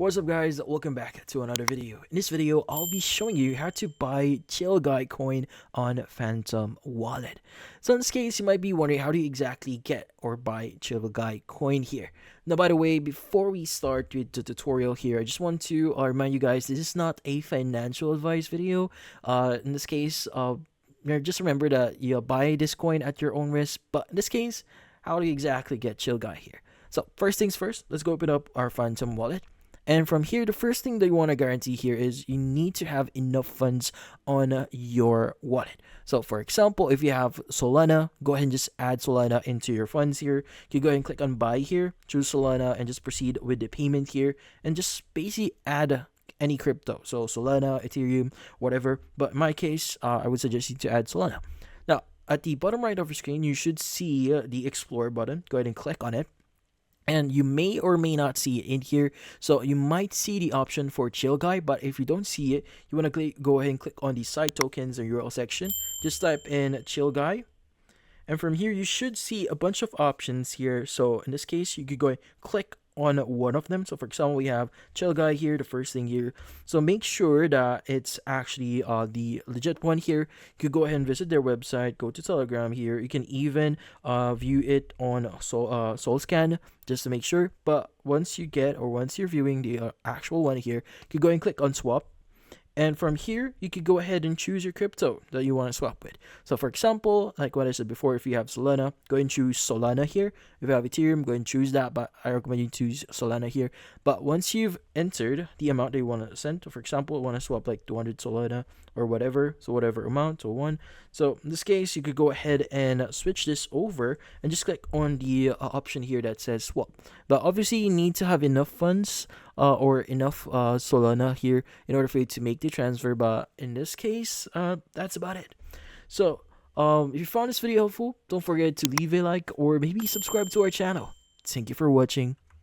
What's up guys, welcome back to another video. In this video, I'll be showing you how to buy CHILLGUY coin on Phantom Wallet. So in this case, you might be wondering how do you exactly get or buy CHILLGUY coin here. Now by the way, before we start with the tutorial here, I just want to remind you guys, this is not a financial advice video. In this case, just remember that you buy this coin at your own risk, but in this case, how do you exactly get CHILLGUY here? So first things first, let's go open up our Phantom Wallet. And from here, the first thing that you want to guarantee here is you need to have enough funds on your wallet. So for example, if you have Solana, go ahead and just add Solana into your funds here. You go ahead and click on buy here, choose Solana, and just proceed with the payment here. And just basically add any crypto. So Solana, Ethereum, whatever. But in my case, I would suggest you to add Solana. Now, at the bottom right of your screen, you should see the Explore button. Go ahead and click on it. And you may or may not see it in here. So you might see the option for CHILLGUY, but if you don't see it, you want to go ahead and click on the site tokens or URL section. Just type in CHILLGUY. And from here, you should see a bunch of options here. So in this case, you could go and click on one of them. So for example, we have CHILLGUY here, the first thing here. So make sure that it's actually the legit one here. You could go ahead and visit their website, go to Telegram here. You can even view it on SoulScan just to make sure. But once you're viewing the actual one here, you could go ahead and click on swap. And from here, you could go ahead and choose your crypto that you want to swap with. So for example, like what I said before, if you have Solana, go ahead and choose Solana here. If you have Ethereum, go ahead and choose that, but I recommend you choose Solana here. But once you've entered the amount that you want to send, so for example, I want to swap like 200 Solana or whatever, so whatever amount, so one. So in this case, you could go ahead and switch this over and just click on the option here that says swap. But obviously, you need to have enough funds or enough Solana here in order for you to make the transfer. But in this case, that's about it. So if you found this video helpful, don't forget to leave a like or maybe subscribe to our channel. Thank you for watching.